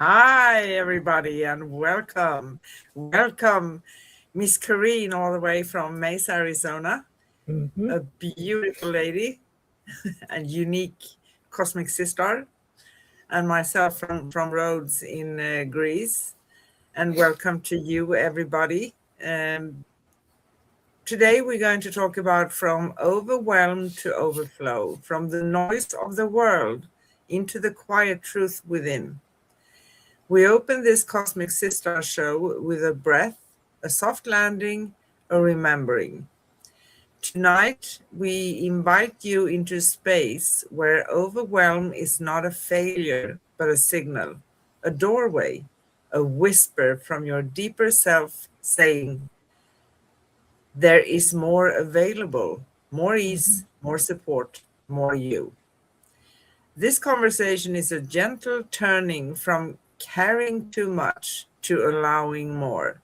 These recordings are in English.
Hi, everybody, and welcome. Welcome, Miss Kareen, all the way from Mesa, Arizona. A beautiful lady and unique cosmic sister, and myself from Rhodes in Greece. And welcome to you, everybody. Today we're going to talk about from overwhelm to overflow, from the noise of the world into the quiet truth within. We open this Cosmic Sister show with a breath, a soft landing, a remembering. Tonight, we invite you into space where overwhelm is not a failure, but a signal, a doorway, a whisper from your deeper self saying, there is more available, more ease, more support, more you. This conversation is a gentle turning from carrying too much to allowing more,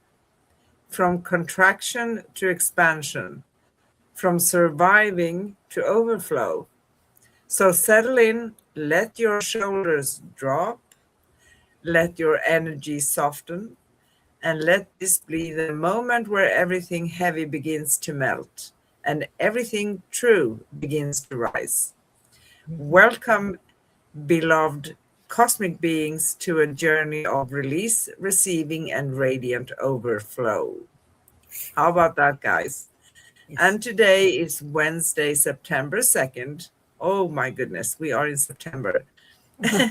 from contraction to expansion, from surviving to overflow. So settle in, let your shoulders drop, let your energy soften, and let this be the moment where everything heavy begins to melt and everything true begins to rise. Welcome, beloved cosmic beings, to a journey of release, receiving, and radiant overflow. How about that, guys? Yes. And today is Wednesday, September 2nd. Oh my goodness, we are in September.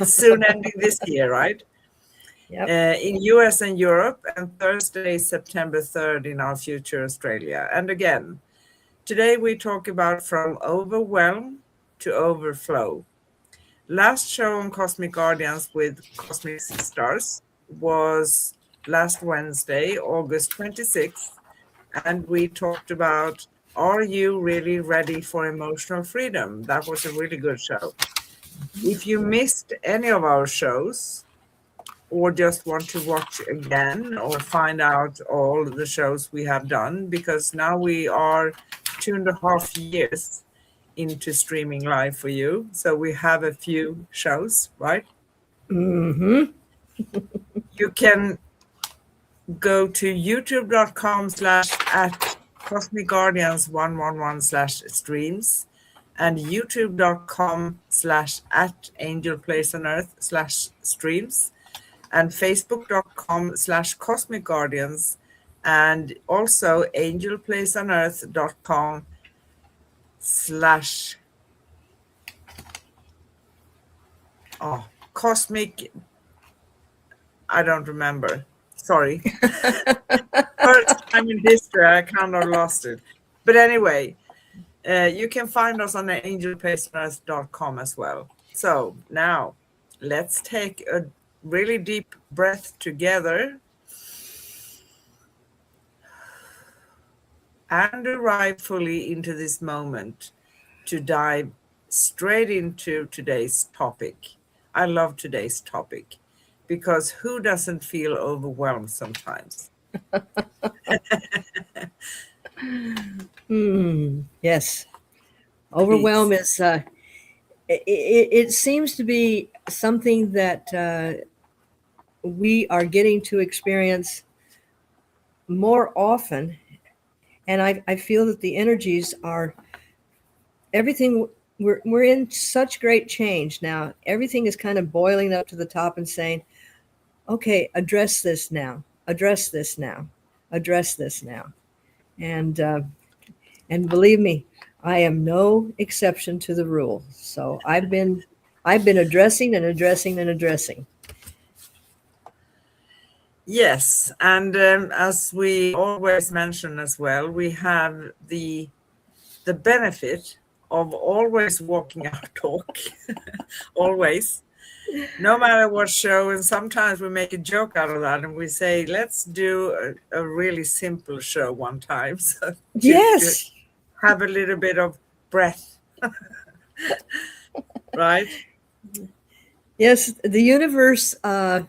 Soon ending this year, right? Yep. In US and Europe, and Thursday, September 3rd in our future Australia. And again, today we talk about from overwhelm to overflow. Last show on Cosmic Guardians with Cosmic Sis-Stars was last Wednesday, August 26th, and we talked about, are you really ready for emotional freedom? That was a really good show. If you missed any of our shows or just want to watch again or find out all the shows we have done, because now we are 2.5 years into streaming live for you. So we have a few shows, right? You can go to youtube.com/@cosmicguardians111/streams and youtube.com/@angelplaceonearth/streams and facebook.com/cosmicguardians and also angelplaceonearth.com/ cosmic, I don't remember. Sorry. First time in history, I kind of lost it. But anyway, you can find us on angelplaceonearth.com as well. So now let's take a really deep breath together and arrive fully into this moment to dive straight into today's topic. I love today's topic because who doesn't feel overwhelmed sometimes? Yes. Overwhelm is, it seems to be something that we are getting to experience more often. And I feel that the energies are everything. We're in such great change now. Everything is kind of boiling up to the top and saying, okay, address this now, address this now, address this now. And believe me, I am no exception to the rule. So I've been addressing and addressing and addressing. Yes, and as we always mention as well, we have the benefit of always walking our talk, always, no matter what show. And sometimes we make a joke out of that and we say, let's do a really simple show one time. So to Yes. have a little bit of breath, right? Yes. The universe, I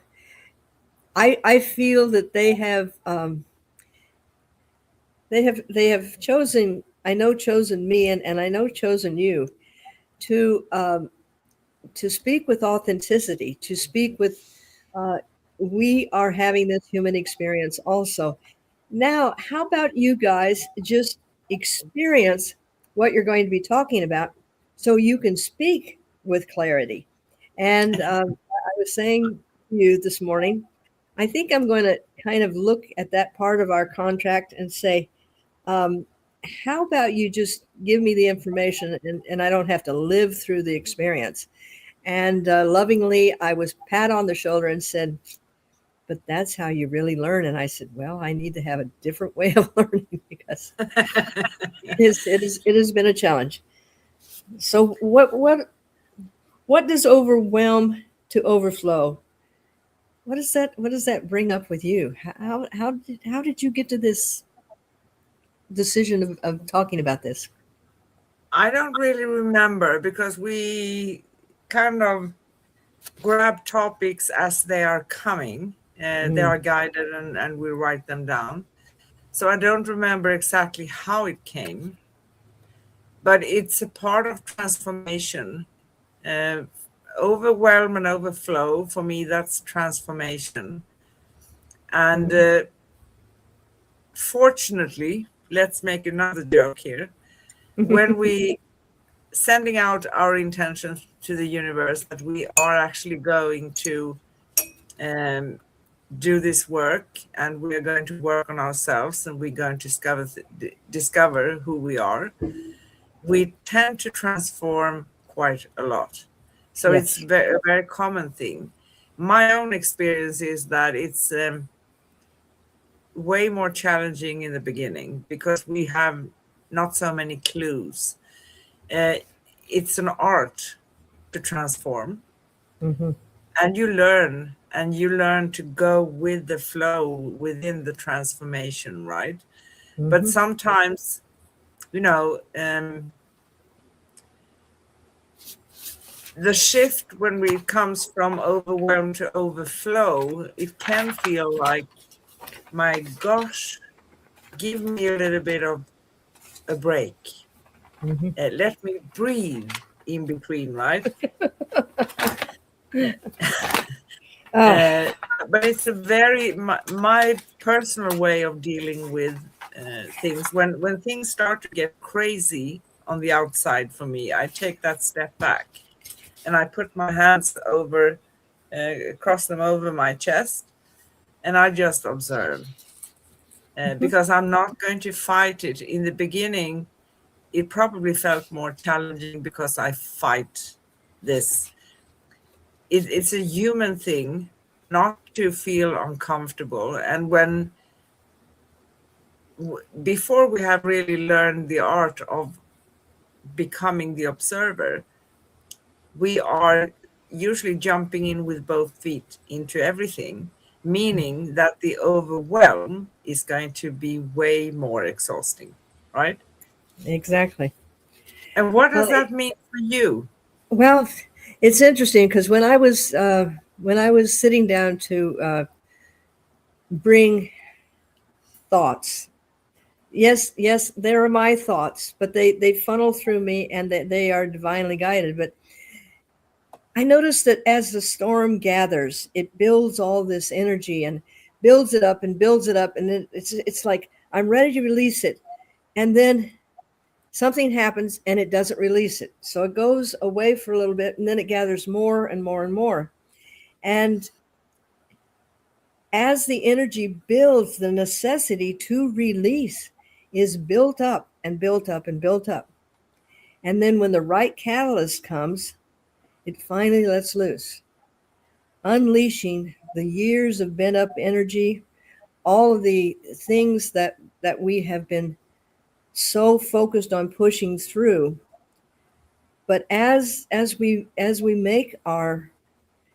feel that they have chosen, I know chosen me, and I know chosen you to to speak with authenticity, to speak with, uh, we are having this human experience also. Now, how about you guys just experience what you're going to be talking about so you can speak with clarity? And I was saying to you this morning, I think I'm going to kind of look at that part of our contract and say, um, how about you just give me the information, and I don't have to live through the experience? And lovingly, I was pat on the shoulder and said, but that's how you really learn. And I said, well, I need to have a different way of learning because it has been a challenge. So what does overwhelm to overflow? What does that bring up with you? How did you get to this decision of talking about this? I don't really remember because we kind of grab topics as they are coming. They Mm, are guided and we write them down. So I don't remember exactly how it came, but it's a part of transformation. Uh, Overwhelm and overflow, for me, that's transformation. And mhm, fortunately, let's make another joke here. When we sending out our intentions to the universe that we are actually going to um, do this work and we are going to work on ourselves and we're going to discover who we are, we tend to transform quite a lot. So it's yes. a very common thing. My own experience is that it's way more challenging in the beginning because we have not so many clues. Uh, it's an art to transform, Hmm. and you learn to go with the flow within the transformation, right? But Hmm. sometimes, the shift when it comes from overwhelm to overflow, it can feel like, my gosh, give me a little bit of a break. Hmm. Let me breathe in between, right? Oh, Uh, but it's a very my personal way of dealing with things. When things start to get crazy on the outside for me, I take that step back and I put my hands over, cross them over my chest, and I just observe because I'm not going to fight it. In the beginning, it probably felt more challenging because I fight this. It's a human thing not to feel uncomfortable. And before we have really learned the art of becoming the observer, we are usually jumping in with both feet into everything, meaning that the overwhelm is going to be way more exhausting, right? exactly. And what Well, does that mean for you? well, it's interesting because when I was sitting down to bring thoughts, yes, there are my thoughts, but they funnel through me and they are divinely guided. But I noticed that as the storm gathers, it builds all this energy and builds it up and builds it up, and then it's like I'm ready to release it, and then something happens and it doesn't release it. So it goes away for a little bit and then it gathers more and more and more. And as the energy builds, the necessity to release is built up and built up and built up. And then when the right catalyst comes, it finally lets loose, unleashing the years of bent up energy, all of the things that we have been so focused on pushing through. But as we make our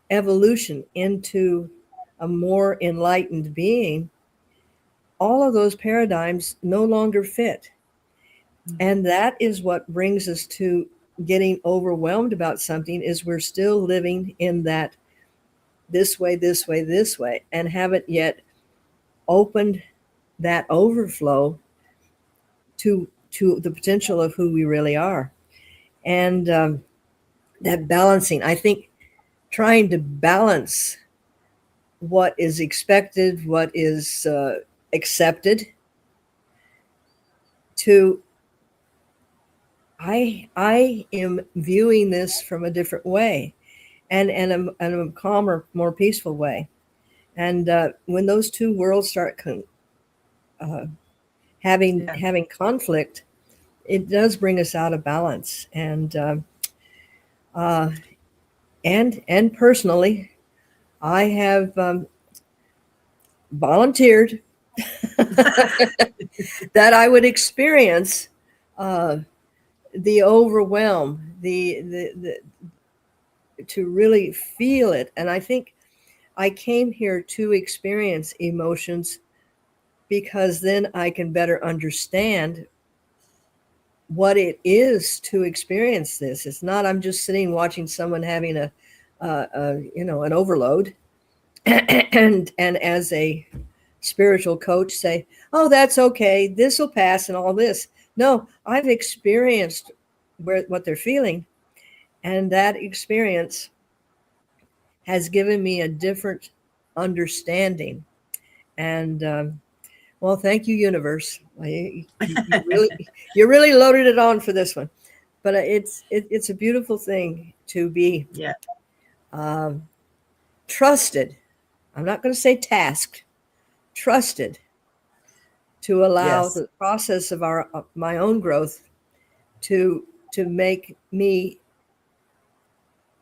evolution into a more enlightened being, all of those paradigms no longer fit. And that is what brings us to getting overwhelmed about something, is we're still living in that this way, this way, this way, and haven't yet opened that overflow to the potential of who we really are. And that balancing, I think, trying to balance what is expected, what is accepted, to I am viewing this from a different way, and a calmer, more peaceful way. And when those two worlds start uh, Yeah. having conflict, it does bring us out of balance. Uh, and personally, I have volunteered that I would experience uh, the overwhelm, to really feel it. And I think I came here to experience emotions, because then I can better understand what it is to experience this. It's not I'm just sitting watching someone having an overload, and as a spiritual coach say, "Oh, that's okay. This will pass," and all this. No, I've experienced what they're feeling, and that experience has given me a different understanding. And well, thank you, universe. You really loaded it on for this one. But it's a beautiful thing to be Yeah. um, trusted. I'm not going to say tasked, trusted to allow Yes. the process of my own growth to make me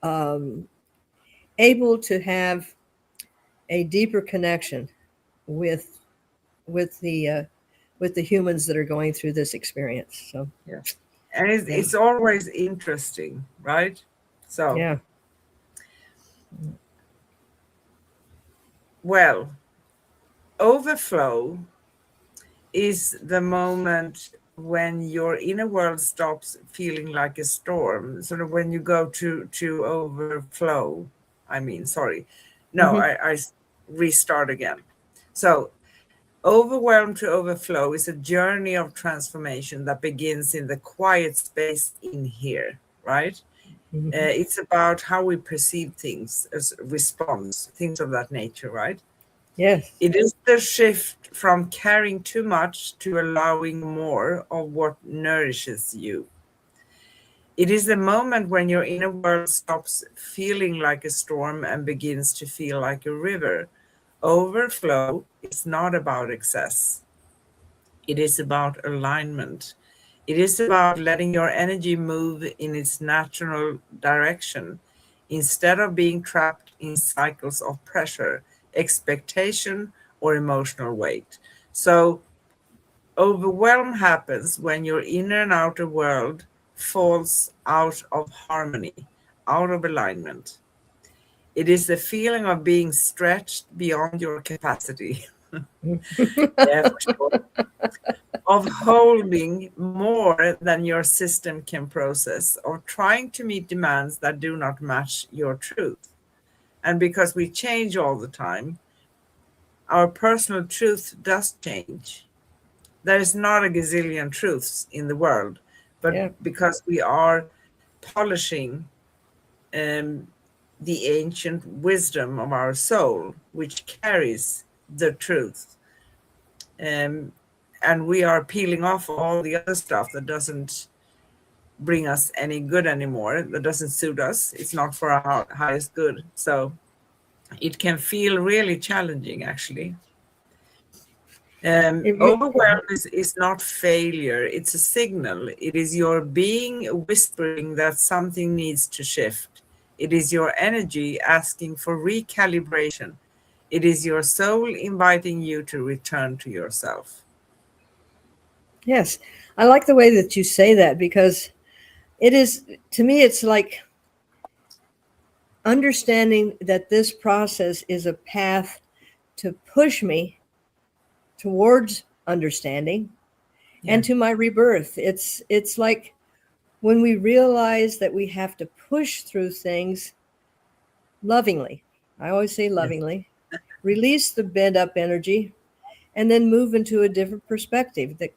um, able to have a deeper connection with with the uh, with the humans that are going through this experience. So Yeah. And yeah, it's always interesting, right? So, yeah, well, overflow is the moment when your inner world stops feeling like a storm. Sort of when you go to overflow. I mean, sorry. No, hmm I restart again. So, overwhelm to overflow is a journey of transformation that begins in the quiet space in here, right? hmm It's about how we perceive things as response, things of that nature, right? yes, It is the shift from caring too much to allowing more of what nourishes you. It is the moment when your inner world stops feeling like a storm and begins to feel like a river. Overflow is not about excess, it is about alignment. It is about letting your energy move in its natural direction instead of being trapped in cycles of pressure, expectation, or emotional weight. So, overwhelm happens when your inner and outer world falls out of harmony, out of alignment. It is the feeling of being stretched beyond your capacity. Yeah, for sure. Of holding more than your system can process, of trying to meet demands that do not match your truth. And because we change all the time, our personal truth does change. There is not a gazillion truths in the world, but yeah, because we are polishing um, the ancient wisdom of our soul, which carries the truth, um, and we are peeling off all the other stuff that doesn't bring us any good anymore, that doesn't suit us. It's not for our highest good. So it can feel really challenging, actually. it Overwhelm is not failure, it's a signal. It is your being whispering that something needs to shift. It is your energy asking for recalibration. It is your soul inviting you to return to yourself. yes, I like the way that you say that, because it is, to me, it's like understanding that this process is a path to push me towards understanding Yeah. and to my rebirth. It's like when we realize that we have to push through things lovingly. I always say Yes. lovingly. Release the bent up energy and then move into a different perspective that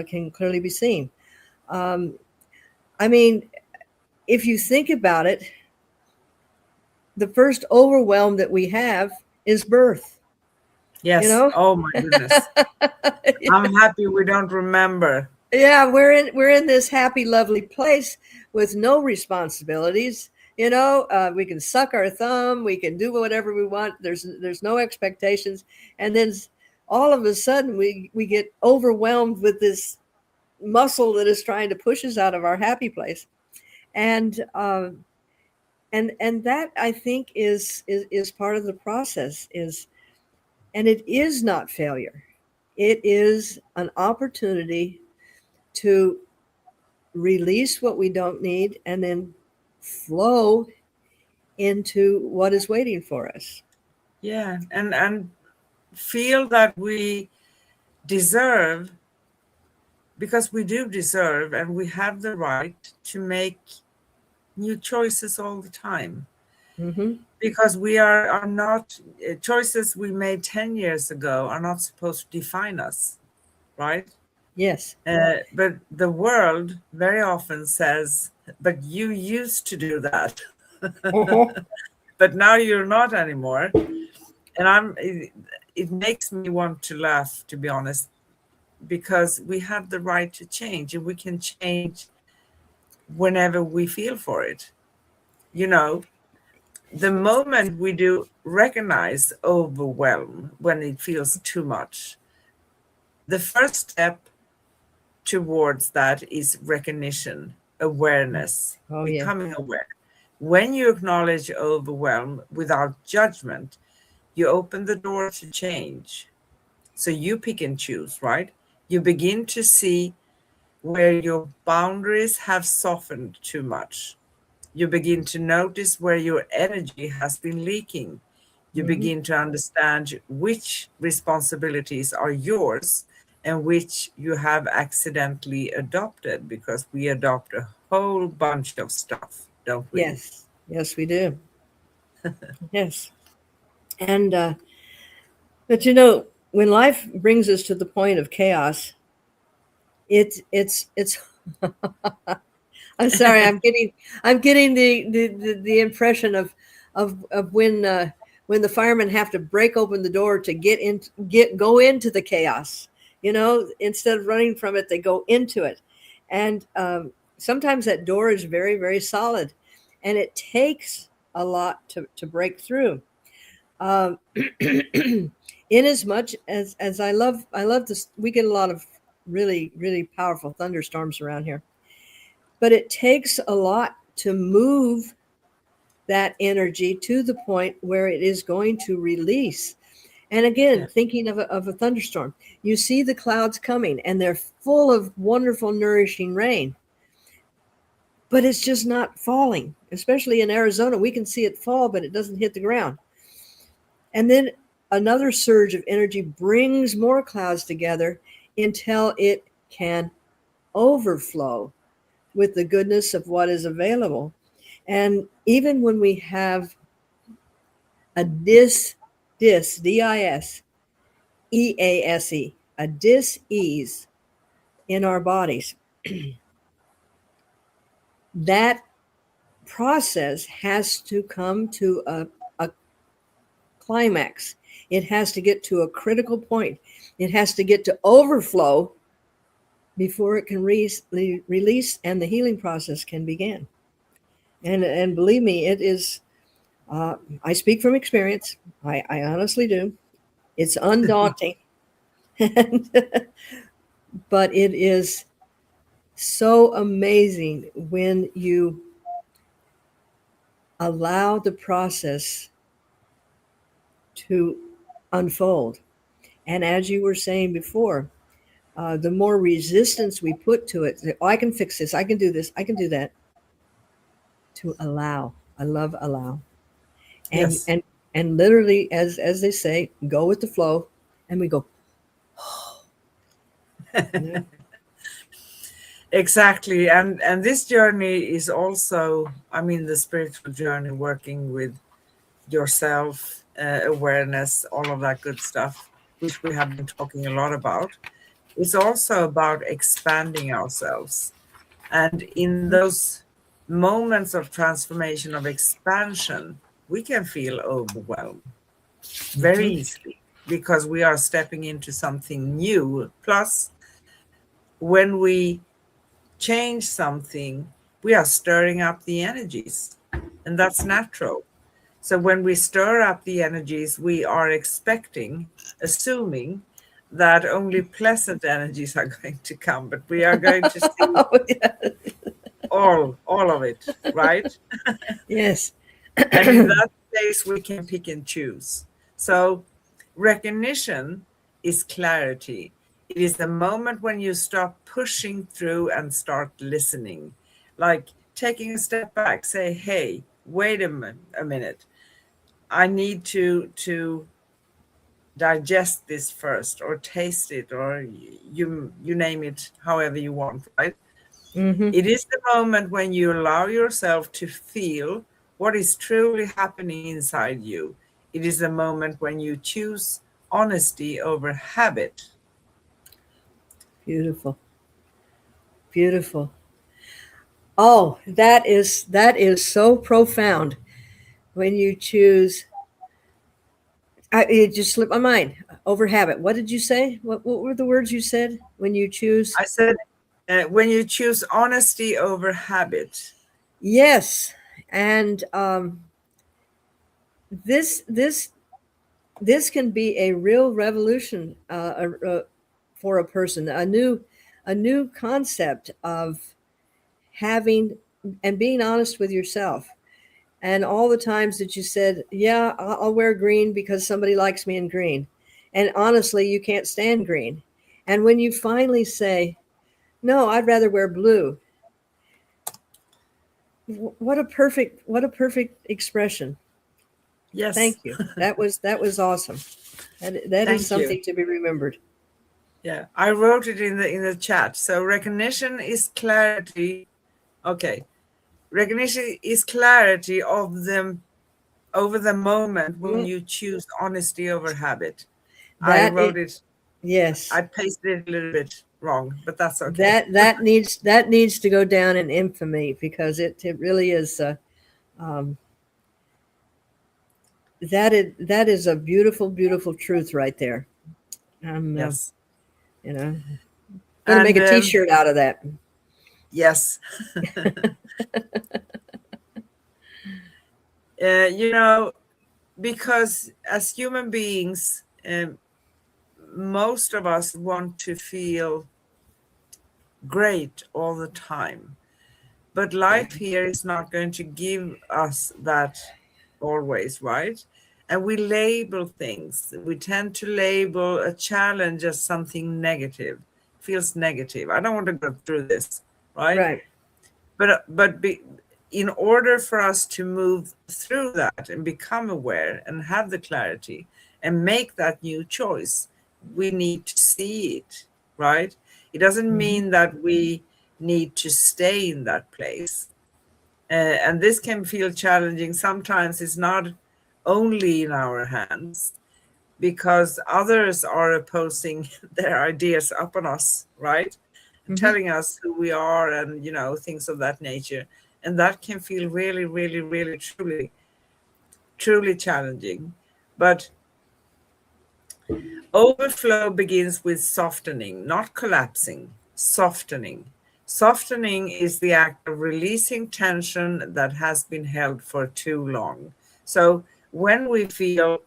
can clearly be seen. Um, I mean, if you think about it, the first overwhelm that we have is birth. You Yes. know, Oh my goodness. I'm happy we don't remember. yeah, we're in this happy, lovely place with no responsibilities. We can suck our thumb, we can do whatever we want. There's no expectations, and then all of a sudden we get overwhelmed with this muscle that is trying to push us out of our happy place, and that I think is part of the process. And it is not failure. It is an opportunity to release what we don't need and then flow into what is waiting for us. Yeah. And feel that we deserve, because we do deserve and we have the right to make new choices all the time. Mm-hmm. Because we are not, choices we made 10 years ago are not supposed to define us, right? Yes. But the world very often says, but you used to do that. Uh-huh. But now you're not anymore. And it makes me want to laugh, to be honest, because we have the right to change, and we can change whenever we feel for it. You know, the moment we do recognize overwhelm when it feels too much, the first step towards that is recognition, awareness, Oh yeah. becoming aware. When you acknowledge overwhelm without judgment, you open the door to change. So you pick and choose, right? You begin to see where your boundaries have softened too much. You begin to notice where your energy has been leaking. You Mm-hmm. begin to understand which responsibilities are yours and which you have accidentally adopted, because we adopt a whole bunch of stuff, don't we? Yes. Yes, we do. Yes. And but when life brings us to the point of chaos, it's I'm sorry. I'm getting the impression of when the firemen have to break open the door to go into the chaos. Instead of running from it, they go into it, and sometimes that door is very, very solid, and it takes a lot to break through. Um, in as much as I love this, we get a lot of really, really powerful thunderstorms around here, but it takes a lot to move that energy to the point where it is going to release. And again, Yeah. thinking of a thunderstorm, you see the clouds coming and they're full of wonderful, nourishing rain, but it's just not falling. Especially in Arizona, we can see it fall, but it doesn't hit the ground. And then another surge of energy brings more clouds together until it can overflow with the goodness of what is available. And even when we have a dis-ease, a dis-ease in our bodies, that process has to come to a climax. It has to get to a critical point. It has to get to overflow before it can release and the healing process can begin. And believe me, it is. I speak from experience. I honestly do. It's undaunting, but it is so amazing when you allow the process to unfold. And as you were saying before, the more resistance we put to it. Oh, I can fix this. I can do this. I can do that. To allow. I love allow. And Yes. and and literally, as they say, go with the flow. And we go, you know? Exactly. And this journey is also, I mean, the spiritual journey, working with yourself, awareness, all of that good stuff, which we have been talking a lot about. It's also about expanding ourselves. And in those moments of transformation, of expansion, we can feel overwhelmed very Mhm. easily because we are stepping into something new. Plus, when we change something, we are stirring up the energies, and that's natural. So when we stir up the energies, we are expecting, assuming that only pleasant energies are going to come, but we are going to see Oh, yeah. all of it, right? Yes. And in that place, we can pick and choose. So recognition is clarity. It is the moment when you stop pushing through and start listening, like taking a step back, say, hey, wait a minute. I need to digest this first, or taste it, or you name it however you want, right? Hmm. It is the moment when you allow yourself to feel what is truly happening inside you. It is the moment when you choose honesty over habit. Beautiful. Beautiful. Oh, that is so profound when you choose. It just slipped my mind. Over habit. What did you say? What were the words you said when you choose? I said, when you choose honesty over habit. Yes, and this this this can be a real revolution for a person. A new concept of having and being honest with yourself. And all the times that you said, yeah, I'll wear green because somebody likes me in green. And honestly, you can't stand green. And when you finally say, no, I'd rather wear blue. What a perfect expression. Yes, Thank you. That was awesome. That is thank you. something to be remembered. Yeah, I wrote it in the chat. So recognition is clarity. Okay, recognition is clarity of them over the moment when Mm, you choose honesty over habit. I That wrote it it, yes. I pasted it a little bit wrong, but that's okay. That needs to go down in infamy because it really is um, that is a beautiful truth right there. I'm Yes. you know going to make And a T-shirt out of that. yes, you know, because as human beings, most of us want to feel great all the time. But life here is not going to give us that always, right? And we label things. We tend to label a challenge as something negative, feels negative. I don't want to go through this, right? Right. But in order for us to move through that and become aware and have the clarity and make that new choice, we need to see it, right? It doesn't Hmm. mean that we need to stay in that place. And this can feel challenging. Sometimes it's not only in our hands because others are opposing their ideas upon us, right? And Hmm. telling us who we are and, things of that nature. And that can feel really, really, really, truly challenging. But overflow begins with softening, not collapsing, softening. Softening is the act of releasing tension that has been held for too long. So when we feel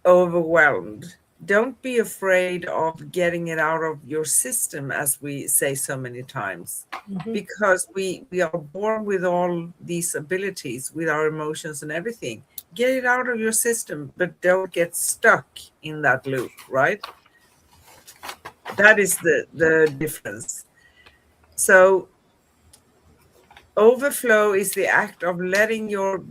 overwhelmed, don't be afraid of getting it out of your system, as we say so many times, Hmm. because we are born with all these abilities, with our emotions and everything. Get it out of your system, but don't get stuck in that loop, right? That is the difference. So overflow is the act of letting your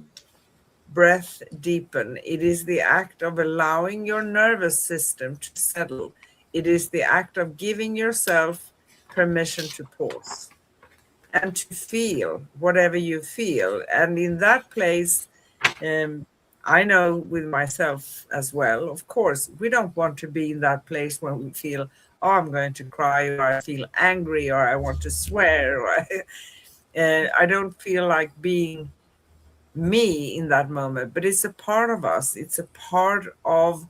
breath deepen. It is the act of allowing your nervous system to settle. It is the act of giving yourself permission to pause and to feel whatever you feel. And in that place, um, I know with myself as well, of course, we don't want to be in that place when we feel, oh, I'm going to cry, or I feel angry, or I want to swear, or I don't feel like being me in that moment. But it's a part of us, it's a part of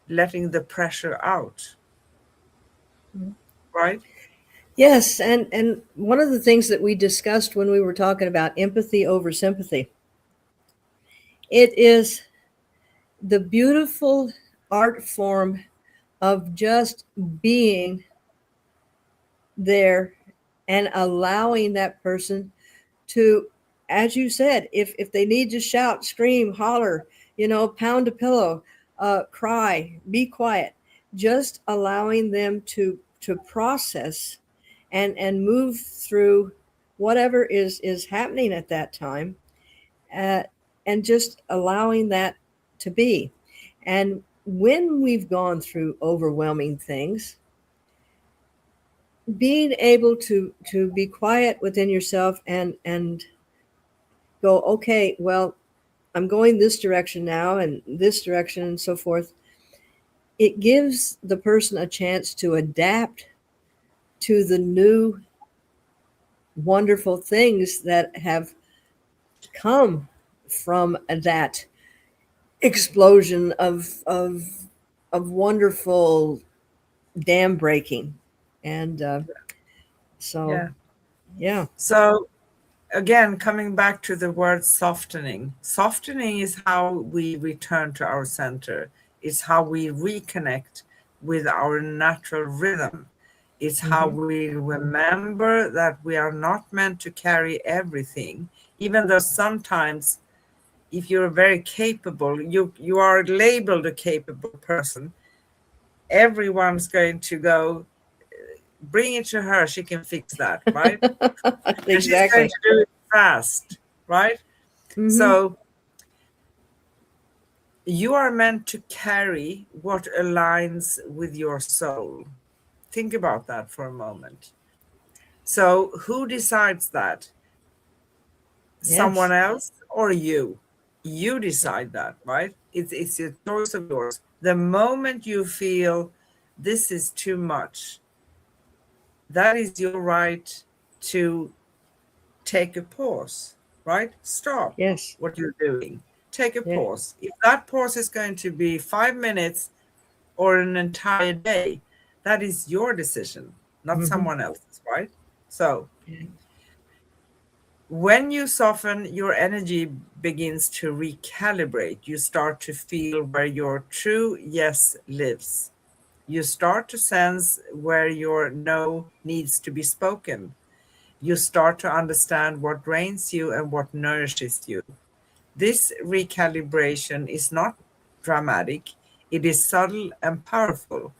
letting the pressure out, right? Yes, and one of the things that we discussed when we were talking about empathy over sympathy, it is the beautiful art form of just being there and allowing that person to, as you said, if they need to shout, scream, holler, pound a pillow, cry, be quiet, just allowing them to process and move through whatever is happening at that time, uh, and just allowing that to be. And when we've gone through overwhelming things, being able to be quiet within yourself and go, okay, well, I'm going this direction now and this direction and so forth. It gives the person a chance to adapt to the new wonderful things that have come from that explosion of wonderful dam breaking. And so, Yeah. yeah. So again, coming back to the word softening, softening is how we return to our center. It's how we reconnect with our natural rhythm. It's how Mm-hmm. we remember that we are not meant to carry everything, even though sometimes, if you're very capable, you are labeled a capable person. Everyone's going to go, bring it to her, she can fix that, right? And she's going Exactly. to do it fast, right? Mm-hmm. So you are meant to carry what aligns with your soul. Think about that for a moment. So who decides that? Someone Yes. else or you? You decide that, right? It's a choice of yours. The moment you feel this is too much, that is your right to take a pause, right? Stop Yes. what you're doing. Take a Yeah. pause. If that pause is going to be 5 minutes or an entire day, that is your decision, not Mm-hmm. someone else's, right? So Yeah. when you soften, your energy begins to recalibrate. You start to feel where your true yes lives. You start to sense where your no needs to be spoken. You start to understand what drains you and what nourishes you. This recalibration is not dramatic, it is subtle and powerful,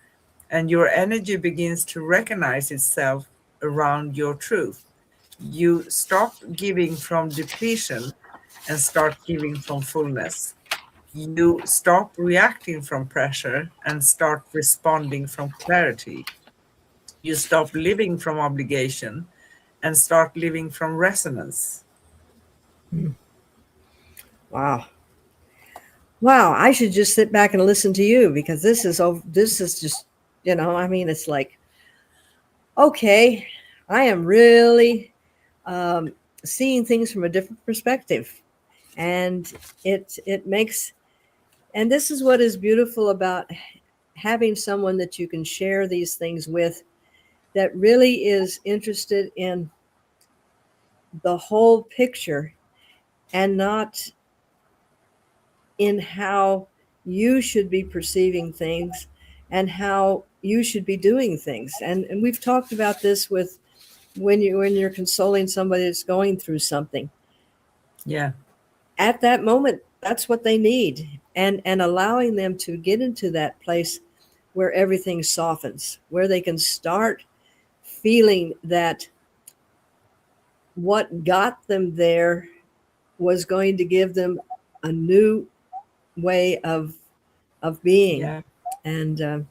and your energy begins to recognize itself around your truth. You stop giving from depletion and start giving from fullness. You stop reacting from pressure and start responding from clarity. You stop living from obligation and start living from resonance. Wow. Wow. I should just sit back and listen to you because this is just, I mean, it's like, okay, I am really um, seeing things from a different perspective. And it makes, and this is what is beautiful about having someone that you can share these things with that really is interested in the whole picture and not in how you should be perceiving things and how you should be doing things. And we've talked about this with when you're consoling somebody that's going through something. Yeah, At that moment, that's what they need. And allowing them to get into that place where everything softens, where they can start feeling that what got them there was going to give them a new way of being. Yeah. And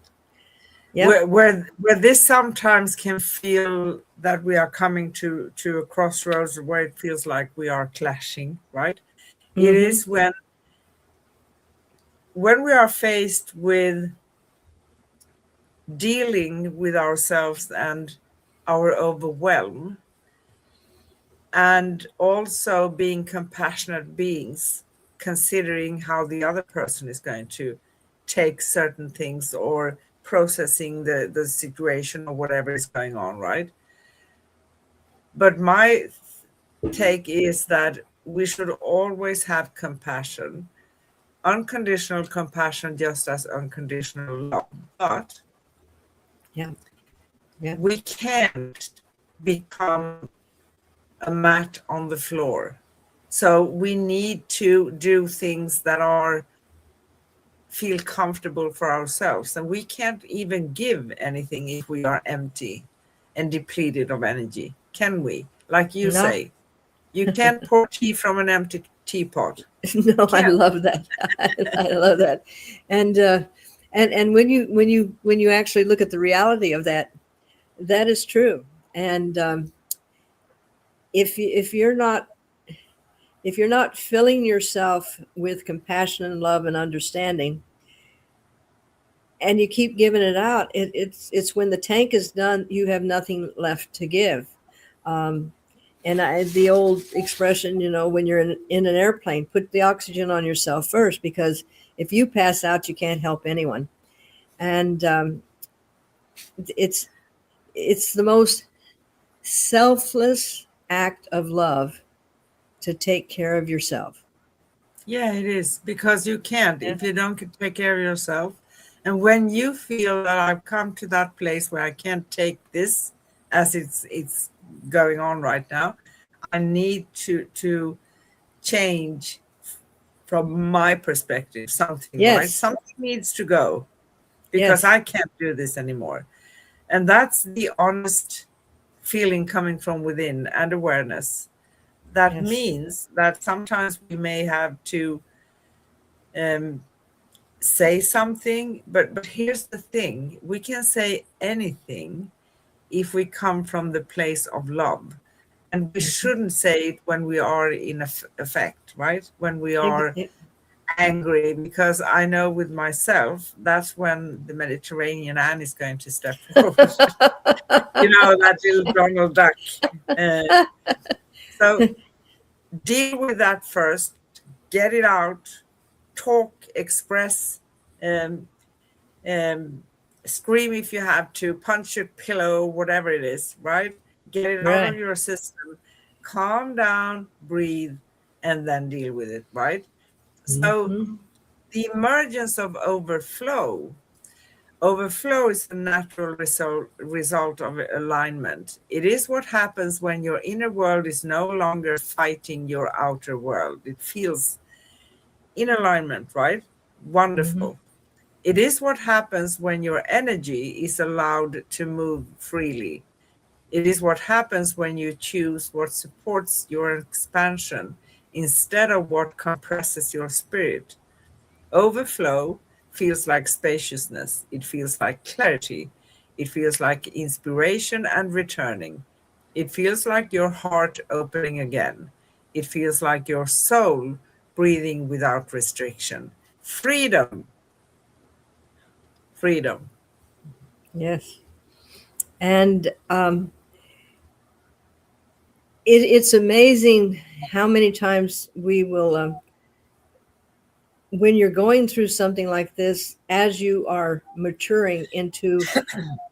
yeah. Where this sometimes can feel that we are coming to a crossroads where it feels like we are clashing, right? It Mm-hmm. is when we are faced with dealing with ourselves and our overwhelm, and also being compassionate beings, considering how the other person is going to take certain things or processing the situation or whatever is going on, right? But my take is that we should always have compassion, unconditional compassion, just as unconditional love. But Yeah. Yeah. we can't become a mat on the floor. So we need to do things that are feel comfortable for ourselves. And we can't even give anything if we are empty and depleted of energy, can we? Like you No. say, you can't pour tea from an empty teapot. No, I Can't. love that. I love that. And and when you actually look at the reality of that, that is true. And if you're not filling yourself with compassion and love and understanding, and you keep giving it out, it's when the tank is done, you have nothing left to give. Um, and the old expression, when you're in an airplane, put the oxygen on yourself first, because if you pass out, you can't help anyone. And it's it's the most selfless act of love to take care of yourself. Yeah, it is, because you can't Yeah. if you don't take care of yourself. And when you feel that I've come to that place where I can't take this as it's going on right now, I need to change from my perspective something, right? Yes. Something needs to go because Yes. I can't do this anymore. And that's the honest feeling coming from within and awareness. That Yes. means that sometimes we may have to um, say something, but here's the thing: we can say anything if we come from the place of love, and we shouldn't say it when we are in effect, right? When we are Ex- angry, because I know with myself that's when the Mediterranean Anne is going to step forward. You know, that little Donald Duck. Uh, so deal with that first, get it out, talk, express, um, um, scream if you have to, punch your pillow, whatever it is, right? Get it out of Right. your system, calm down, breathe, and then deal with it, right? So Hmm. the emergence of overflow. Overflow is a natural result of alignment. It is what happens when your inner world is no longer fighting your outer world. It feels in alignment, right? Hmm. Wonderful. It is what happens when your energy is allowed to move freely. It is what happens when you choose what supports your expansion instead of what compresses your spirit. Overflow feels like spaciousness. It feels like clarity. It feels like inspiration and returning. It feels like your heart opening again. It feels like your soul breathing without restriction. Freedom, freedom. Yes. And it's amazing how many times we will, when you're going through something like this, as you are maturing into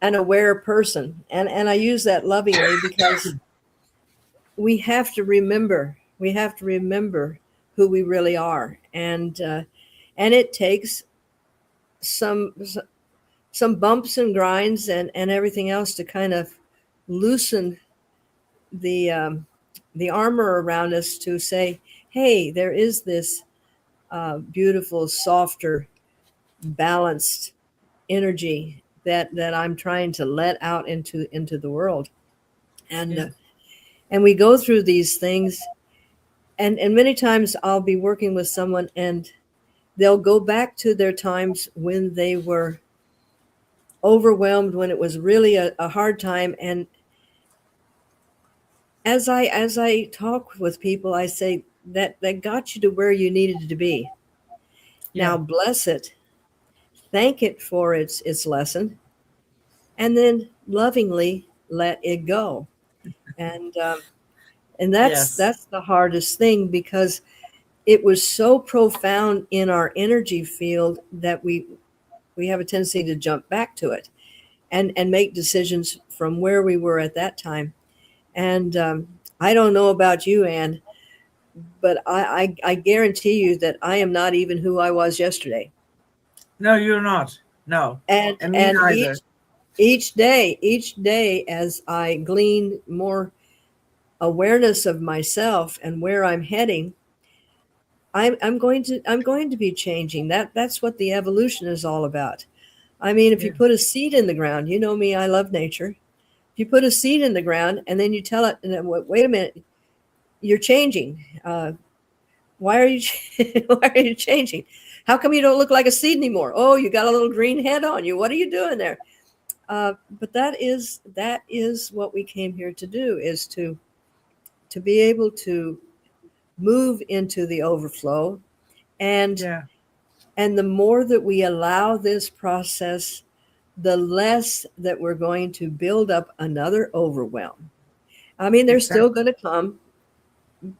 an aware person, and I use that lovingly, because we have to remember who we really are. And it takes some some bumps and grinds and everything else to kind of loosen the the armor around us, to say, hey, there is this beautiful, softer, balanced energy that I'm trying to let out into the world. And Yeah. and we go through these things, and many times I'll be working with someone and they'll go back to their times when they were overwhelmed, when it was really a hard time. And as I talk with people, I say that got you to where you needed to be. Now Yeah. bless it, thank it for its lesson, and then lovingly let it go. And and Yes. that's the hardest thing, because it was so profound in our energy field that we have a tendency to jump back to it and make decisions from where we were at that time. And I don't know about you, Anne, but I guarantee you that I am not even who I was yesterday. No, you're not. No. And me And neither. each day as I glean more awareness of myself and where I'm heading, I'm going to be changing. That's what the evolution is all about. I mean, if you Yeah. put a seed in the ground, you know me, I love nature. If you put a seed in the ground and then you tell it, and then, wait a minute, you're changing. Why are you why are you changing? How come you don't look like a seed anymore? Oh, you got a little green head on you. What are you doing there? But that is what we came here to do, is to be able to move into the overflow. and Yeah. and the more that we allow this process, the less that we're going to build up another overwhelm. I mean, they're still Exactly. going to come,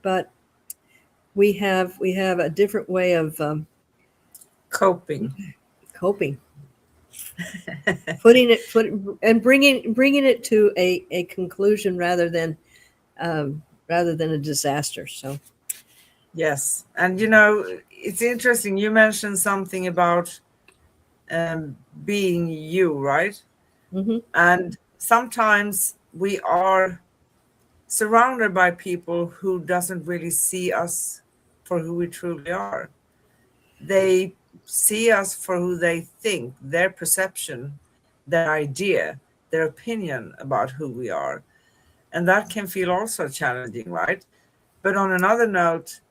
but we have a different way of Coping. coping, put and bringing it to a conclusion rather than a disaster. So Yes. And you know, it's interesting. You mentioned something about being you, right? hmm And sometimes we are surrounded by people who doesn't really see us for who we truly are. They see us for who they think, their perception, their idea, their opinion about who we are. And that can feel also challenging, right? But on another note,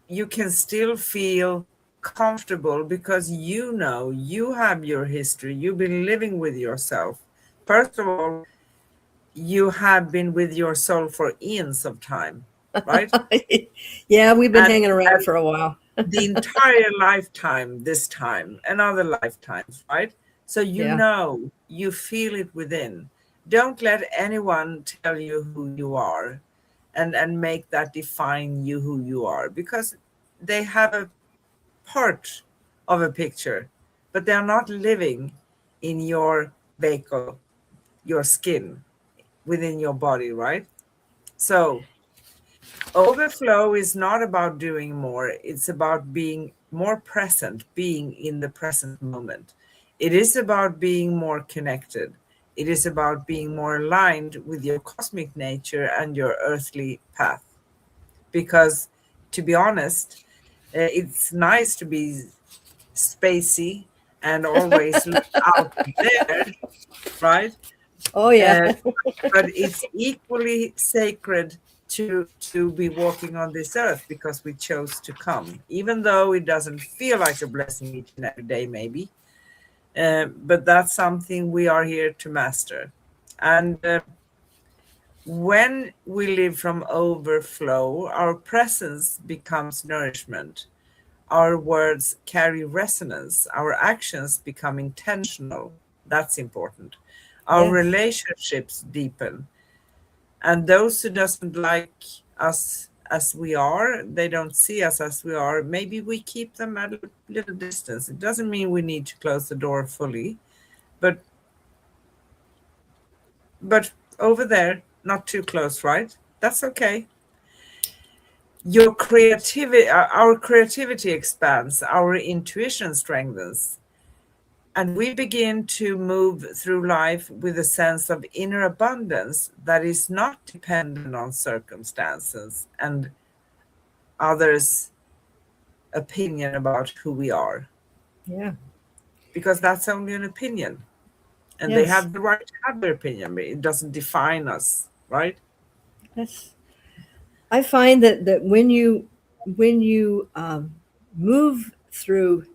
you can still feel comfortable because you know you have your history. You've been living with yourself. First of all, you have been with your soul for eons of time, right? yeah, we've been And, hanging around and for a while. the entire lifetime, this time, and other lifetimes, right? So you Yeah. know, you feel it within. Don't let anyone tell you who you are and make that define you who you are, because they have a part of a picture, but they're not living in your vehicle, your skin, within your body, right? So overflow is not about doing more, it's about being more present, being in the present moment. It is about being more connected. It is about being more aligned with your cosmic nature and your earthly path. Because, to be honest, it's nice to be spacey and always look out there, right? Oh yeah. Uh, but it's equally sacred to be walking on this earth because we chose to come, even though it doesn't feel like a blessing each and every day, maybe. But that's something we are here to master. And when we live from overflow, our presence becomes nourishment. Our words carry resonance. Our actions become intentional. That's important. Our Yes. relationships deepen. And those who doesn't like us as we are, they don't see us as we are, maybe we keep them at a little distance. It doesn't mean we need to close the door fully, but but over there, not too close, right? That's okay. Your creativity, our creativity expands, our intuition strengthens, and we begin to move through life with a sense of inner abundance that is not dependent on circumstances and others' opinion about who we are. Yeah. because that's only an opinion. And they Yes. have the right to have their opinion, but it doesn't define us, right? That's. I find that when you move through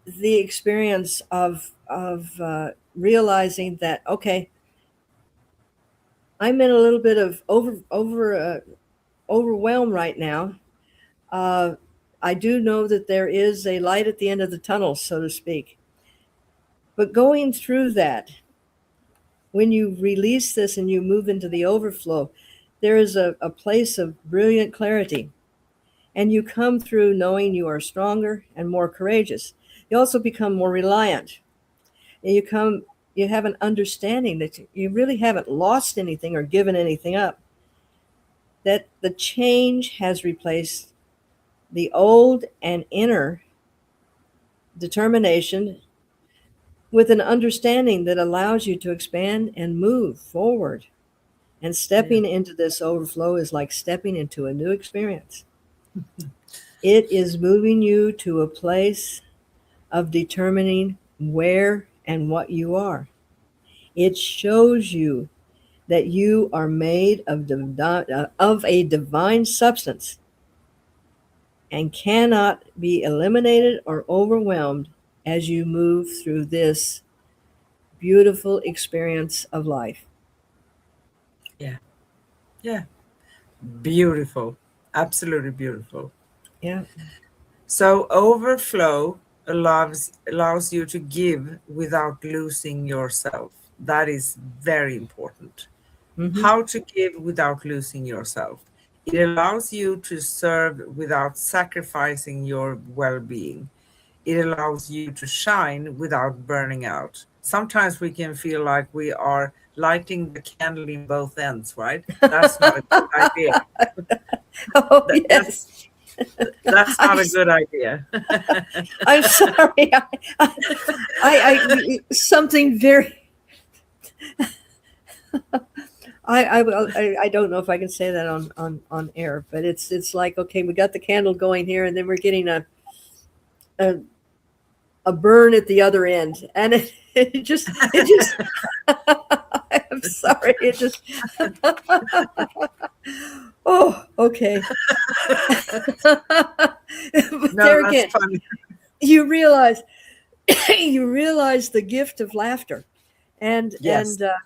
the experience of realizing that, okay, I'm in a little bit of overwhelm right now. Uh, I do know that there is a light at the end of the tunnel, so to speak. But going through that, when you release this and you move into the overflow, there is a place of brilliant clarity. And you come through knowing you are stronger and more courageous. You also become more reliant. And you have an understanding that you really haven't lost anything or given anything up. That the change has replaced the old and inner determination with an understanding that allows you to expand and move forward. And Yeah. stepping into this overflow is like stepping into a new experience. It is moving you to a place of determining where and what you are. It shows you that you are made of a divine substance and cannot be eliminated or overwhelmed as you move through this beautiful experience of life. Yeah. Yeah. Beautiful. Absolutely beautiful. Yeah. So overflow allows you to give without losing yourself. That is very important. Mm-hmm. How to give without losing yourself. It allows you to serve without sacrificing your well-being. It allows you to shine without burning out. Sometimes we can feel like we are lighting the candle in both ends, right? That's not a good idea. Oh, That, that's yes. that's I'm, not a good idea. I'm sorry. Something very, I don't know if I can say that on air, but it's like, okay, we got the candle going here and then we're getting a, a burn at the other end. And it just, I'm sorry. It just, oh, okay. But No, there that's again, funny. you realize, you realize the gift of laughter. And, Yes, and, uh,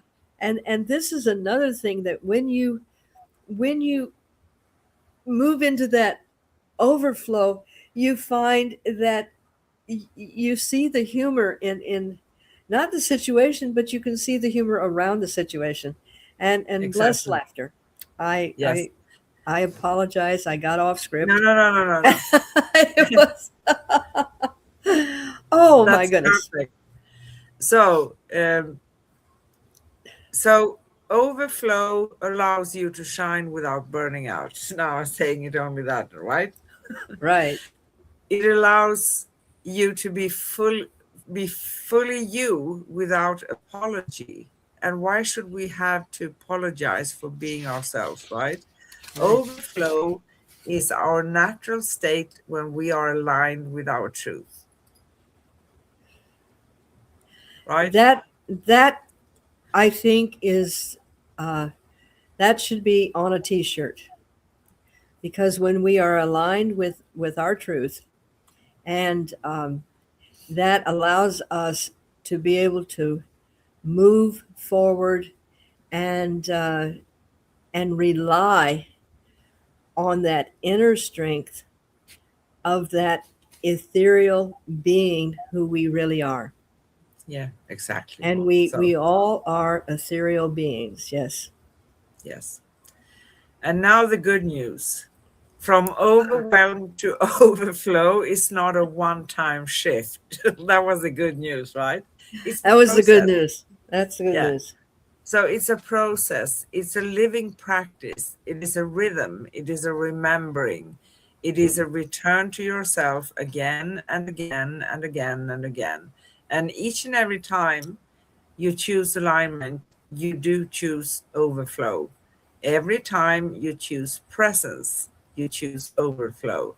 and this is another thing that when you move into that overflow, you find that you see the humor in not the situation, but you can see the humor around the situation, and less exactly. laughter. I Yes. I I apologize. I got off No, script. no, no, no, no, no. It was, oh my That's goodness. perfect. So, so overflow allows you to shine without burning out. Now I'm saying it only that, right? Right. It allows you to be fully you without apology. And why should we have to apologize for being ourselves, right? Right. Overflow is our natural state when we are aligned with our truth, right? That I think is uh, that should be on a T-shirt, because when we are aligned with our truth, and that allows us to be able to move forward and and rely on that inner strength of that ethereal being who we really are. Yeah, exactly. And we So, we all are ethereal beings. Yes. yes. And now the good news. From overwhelm to overflow is not a one-time shift. That was the good news, right? It's the That was the good process. news. That's the good Yeah. news. So it's a process, it's a living practice, it is a rhythm, it is a remembering, it is a return to yourself again and again and again and again. And each and every time you choose alignment, you do choose overflow. Every time you choose presence, you choose overflow.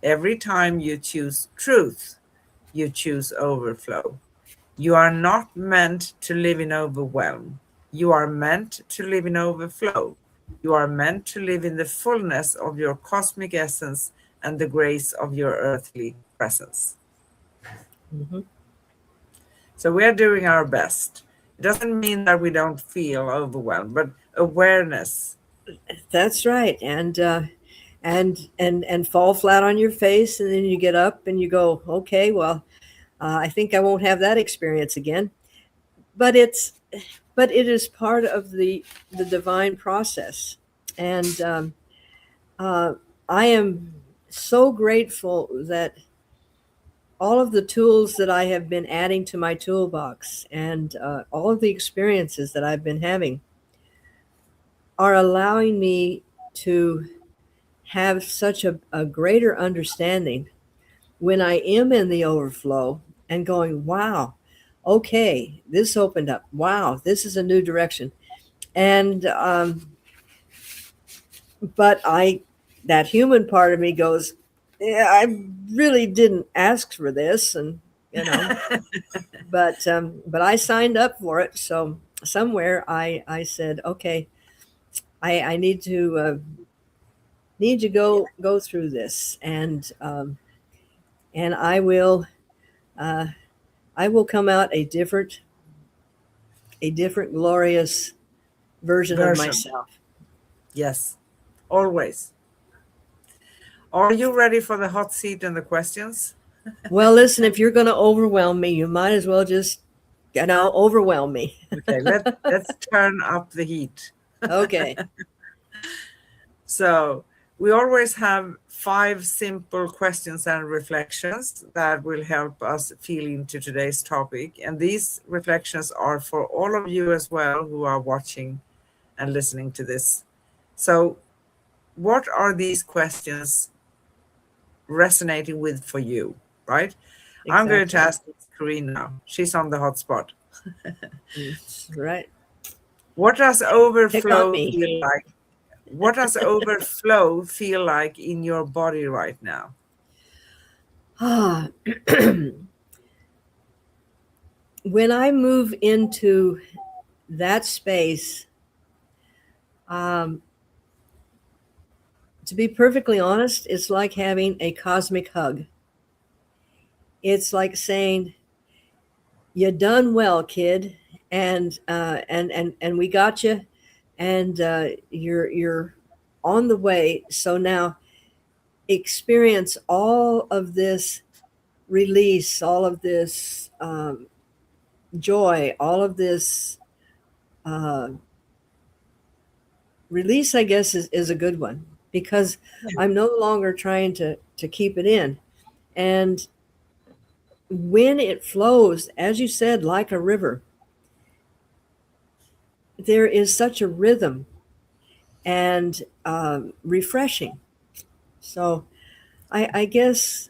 Every time you choose truth, you choose overflow. You are not meant to live in overwhelm. You are meant to live in overflow. You are meant to live in the fullness of your cosmic essence and the grace of your earthly presence. Mhm. So we are doing our best. It doesn't mean that we don't feel overwhelmed, but awareness. That's right. And fall flat on your face, and then you get up and you go, okay, well, I think I won't have that experience again. But it is part of the divine process, and uh, I am so grateful that all of the tools that I have been adding to my toolbox and all of the experiences that I've been having are allowing me to have such a greater understanding when I am in the overflow and going, wow, okay, this opened up. Wow, this is a new direction. And, but that human part of me goes, yeah, I really didn't ask for this. And, you know, but I signed up for it. So somewhere I said, okay, I need to go through this, and uh, I will come out a different glorious version of Version. myself. Yes, always. Are you ready for the hot seat and the questions? Well, listen, if you're going to overwhelm me, you might as well just, overwhelm me. Okay, let's turn up the heat. Okay. So we always have 5 simple questions and reflections that will help us feel into today's topic. And these reflections are for all of you as well who are watching and listening to this. So what are these questions resonating with for you, right? I'm going to Exactly. ask Corinne now. She's on the hot spot. That's right. What does Pick on overflow me. feel like? What does overflow feel like in your body right now? Ah, when I move into that space, um, to be perfectly honest, it's like having a cosmic hug. It's like saying, "You done well, kid," and we got you, and you're on the way. So now experience all of this release, all of this joy, all of this uh, release. I guess is a good one because I'm no longer trying to keep it in, and when it flows, as you said, like a river, there is such a rhythm and refreshing. So I guess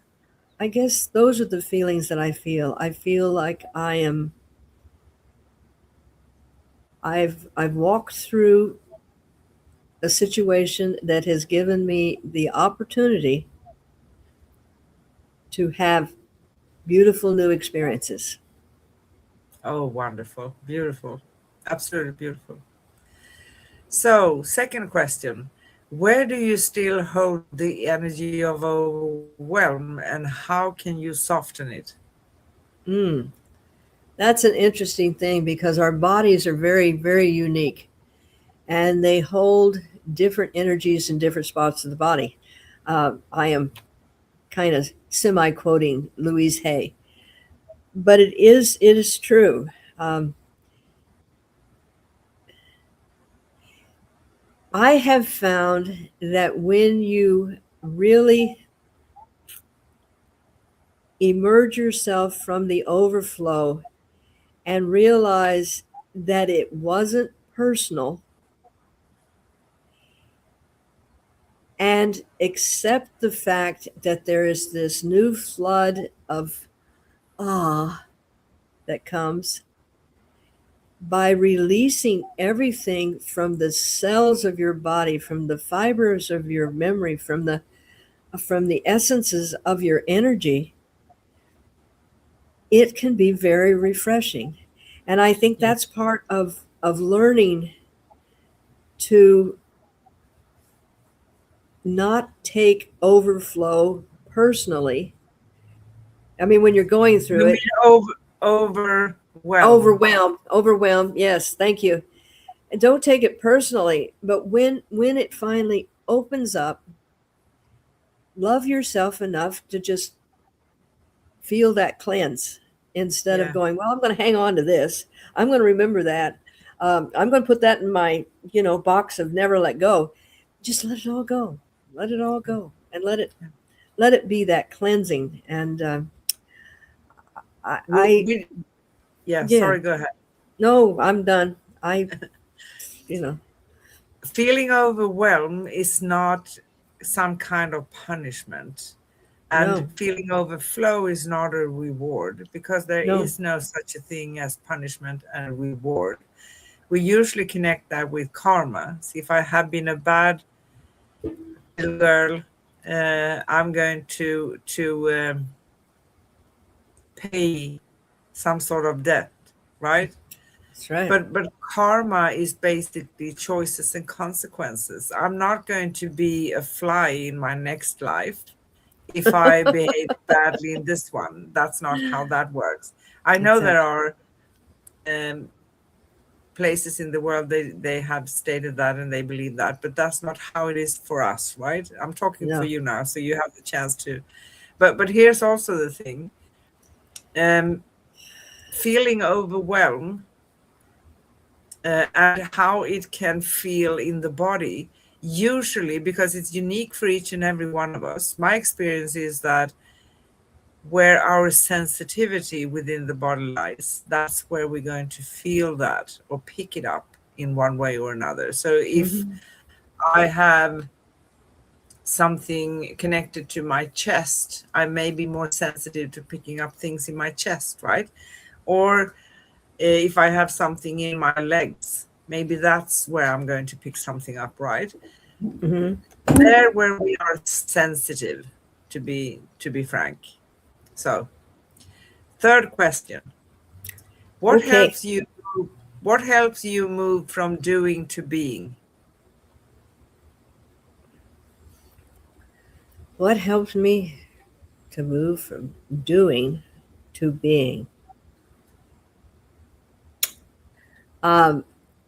those are the feelings that I feel. I feel like I've walked through a situation that has given me the opportunity to have beautiful new experiences. Oh, wonderful. Beautiful. Absolutely beautiful. So, second question. Where do you still hold the energy of overwhelm and how can you soften it? Mm, that's an interesting thing because our bodies are very, very unique and they hold different energies in different spots of the body. I am kind of semi quoting Louise Hay, but it is true. Um, I have found that when you really emerge yourself from the overflow and realize that it wasn't personal and accept the fact that there is this new flood of awe that comes by releasing everything from the cells of your body, from the fibers of your memory, from the essences of your energy, it can be very refreshing. And I think that's part of learning to not take overflow personally. I mean, when you're going through You it, mean overwhelm? overwhelm. Yes, thank you. And don't take it personally, but when it finally opens up, love yourself enough to just feel that cleanse instead of Yeah. going, well, I'm going to hang on to this. I'm going to remember that. I'm going to put that in my, box of never let go. Just let it all go. Let it all go, and let it be that cleansing. And We, we, yeah, yeah, sorry, go ahead. no, I'm done. You know, Feeling overwhelmed is not some kind of punishment. And no, feeling overflow is not a reward, because there no, is no such a thing as punishment and reward. We usually connect that with karma. See, if I have been a bad little girl, I'm going to pay some sort of debt, right? that's right. But karma is basically choices and consequences. I'm not going to be a fly in my next life if I behave badly in this one. That's not how that works. I know there Exactly. are um, places in the world they have stated that and they believe that, but that's not how it is for us, right? I'm talking for No. you now, so you have the chance to. But here's also the thing: um, feeling overwhelmed and how it can feel in the body. Usually, because it's unique for each and every one of us, my experience is that where our sensitivity within the body lies, that's where we're going to feel that or pick it up in one way or another. So if Hmm. I have something connected to my chest, I may be more sensitive to picking up things in my chest, right? Or if I have something in my legs, maybe that's where I'm going to pick something up, right? Hmm. There where we are sensitive, to be frank. So, third question. What Okay. helps you what helps you move from doing to being? What helps me to move from doing to being? Um,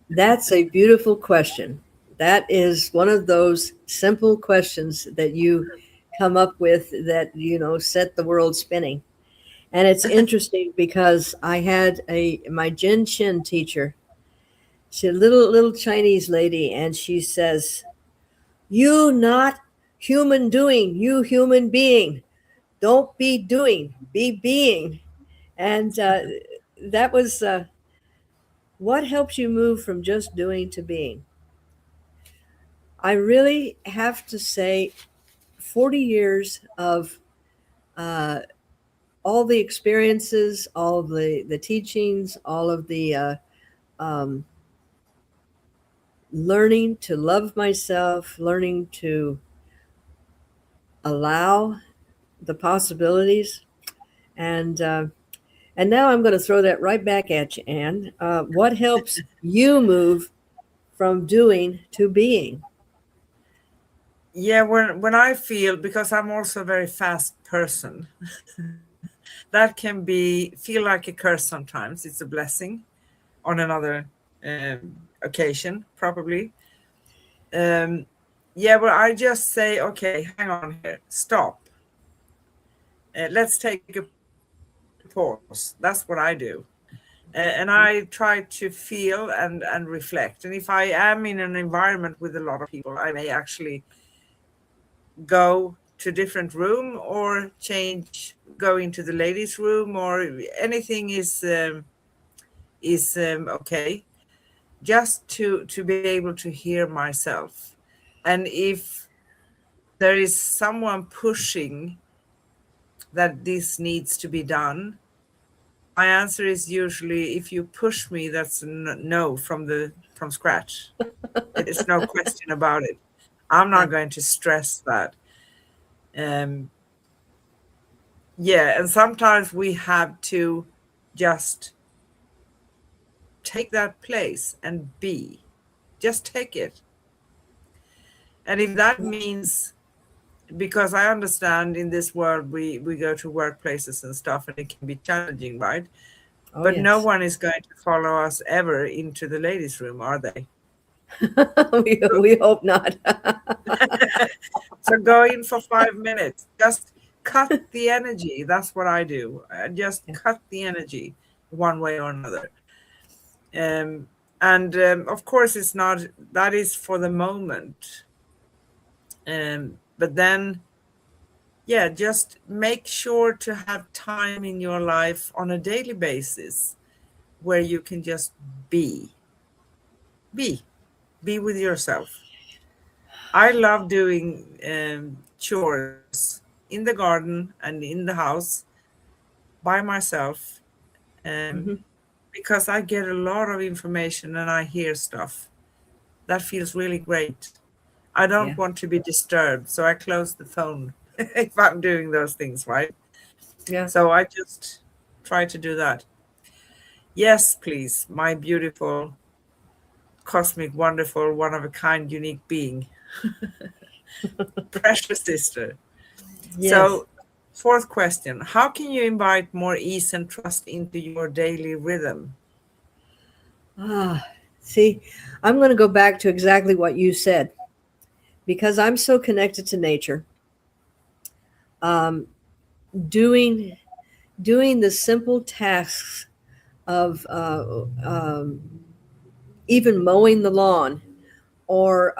that's a beautiful question. That is one of those simple questions that you come up with that, set the world spinning. And it's interesting because I had my Jin Shin teacher. She's a little Chinese lady, and she says, "You not human doing, you human being. Don't be doing, be being." And that was what helps you move from just doing to being. I really have to say, 40 years of uh, all the experiences, all of the teachings, all of the um, learning to love myself, learning to allow the possibilities, and and now I'm going to throw that right back at you, Anne. What helps you move from doing to being? Yeah, when I feel, because I'm also a very fast person, that can be feel like a curse sometimes. It's a blessing on another occasion, probably. Um, yeah, but I just say, okay, hang on here, stop. Let's take a pause. That's what I do. And I try to feel and reflect. And if I am in an environment with a lot of people, I may actually go to a different room or go into the ladies' room, or anything is okay. Just to be able to hear myself, and if there is someone pushing that this needs to be done, my answer is usually, if you push me, that's no from scratch. It's no question about it. I'm Yeah. not going to stress that. Um, yeah, and sometimes we have to just take that place and be. Just take it. And if that means, because I understand in this world we go to workplaces and stuff and it can be challenging, right? Oh, But no yes. one is going to follow us ever into the ladies' room, are they? We hope not. So go in for 5 minutes. Just cut the energy. That's what I do. I just Yeah. cut the energy one way or another. Um, and of course, it's not, that is for the moment. But then, yeah, just make sure to have time in your life on a daily basis where you can just be, be, be with yourself. I love doing chores in the garden and in the house by myself, um, Hmm. because I get a lot of information and I hear stuff. That feels really great. I don't Yeah. want to be disturbed, so I close the phone if I'm doing those things, right? Yeah. So I just try to do that. Yes, please, my beautiful, cosmic, wonderful, one of a kind, unique being, precious sister. Yes. So, fourth question: how can you invite more ease and trust into your daily rhythm? Ah, see, I'm going to go back to exactly what you said because I'm so connected to nature. Um, doing doing the simple tasks of even mowing the lawn or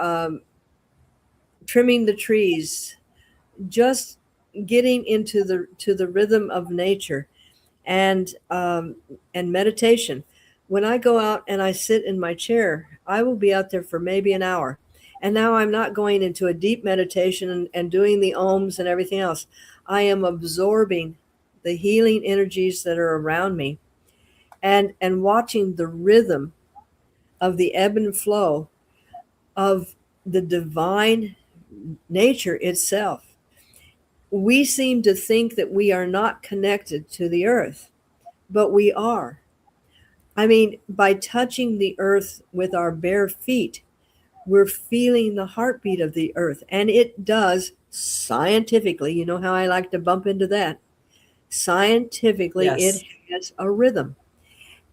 trimming the trees, just getting into the rhythm of nature and meditation. When I go out and I sit in my chair, I will be out there for maybe an hour. And now I'm not going into a deep meditation and doing the ohms and everything else. I am absorbing the healing energies that are around me and watching the rhythm of the ebb and flow of the divine nature itself. We seem to think that we are not connected to the earth, but we are. I mean, by touching the earth with our bare feet, we're feeling the heartbeat of the earth. And it does scientifically, you know how I like to bump into that. Scientifically, it Yes, has a rhythm.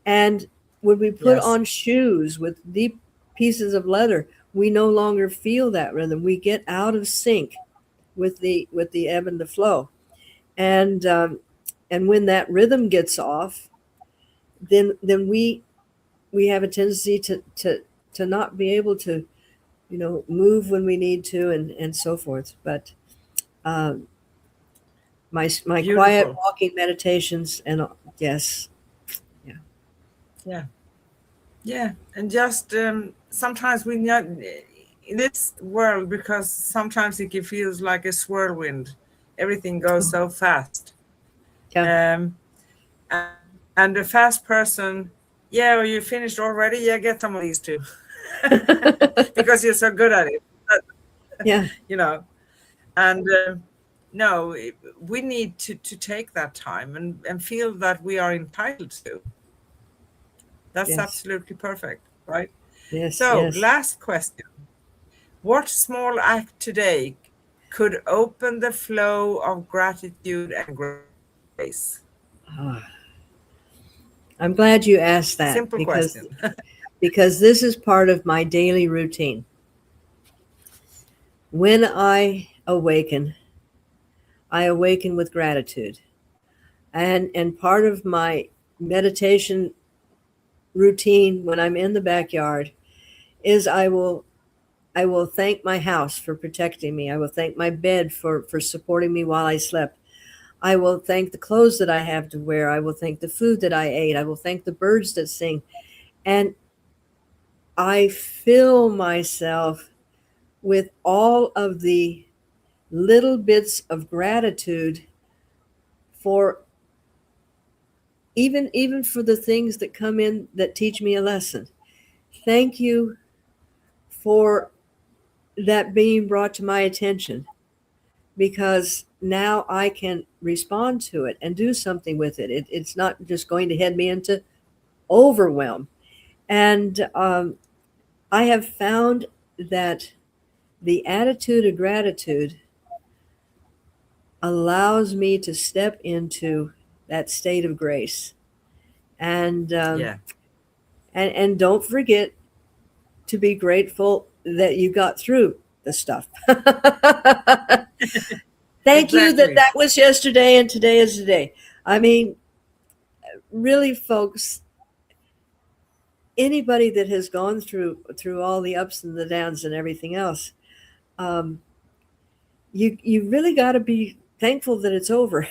And when we put yes, on shoes with deep pieces of leather, we no longer feel that rhythm. We get out of sync with the ebb and the flow. And and when that rhythm gets off, then we have a tendency to not be able to, you know, move when we need to and so forth. But um, my quiet beautiful. walking meditations and yes, yeah, Yeah, yeah, and just sometimes we not in this world, because sometimes it feels like a whirlwind. Everything goes so fast. yeah. Um, and the fast person, yeah, well, you finished already. Yeah, get some of these too, because you're so good at it. Yeah, You know, and no, we need to take that time and feel that we are entitled to. That's yes, absolutely perfect, right? yes, So, yes. last question: what small act today could open the flow of gratitude and grace? Ah, I'm glad you asked Simple that question. because this is part of my daily routine. When I awaken with gratitude. And part of my meditation routine when I'm in the backyard is I will thank my house for protecting me. I will thank my bed for supporting me while I slept. I will thank the clothes that I have to wear. I will thank the food that I ate. I will thank the birds that sing. And I fill myself with all of the little bits of gratitude for even for the things that come in that teach me a lesson. Thank you for that being brought to my attention because now I can respond to it and do something with it. It's not just going to head me into overwhelm. And I have found that the attitude of gratitude allows me to step into that state of grace. And Yeah. and don't forget to be grateful that you got through the stuff. Thank you that Exactly. that was yesterday and today is today. I mean, really, folks, anybody that has gone through all the ups and the downs and everything else, um, you really got to be thankful that it's over.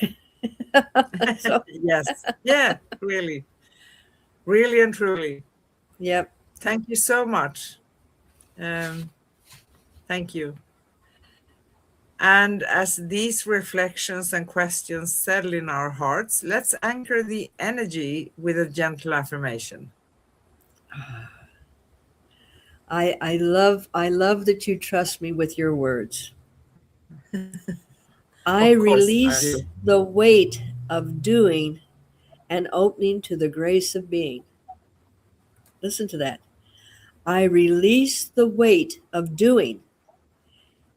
So, Yes. Yeah, really. Really and truly. yep. Thank you so much. Thank you. And as these reflections and questions settle in our hearts, let's anchor the energy with a gentle affirmation. I love that you trust me with your words. I Of course, I release do. the weight of doing and opening to the grace of being. Listen to that. I release the weight of doing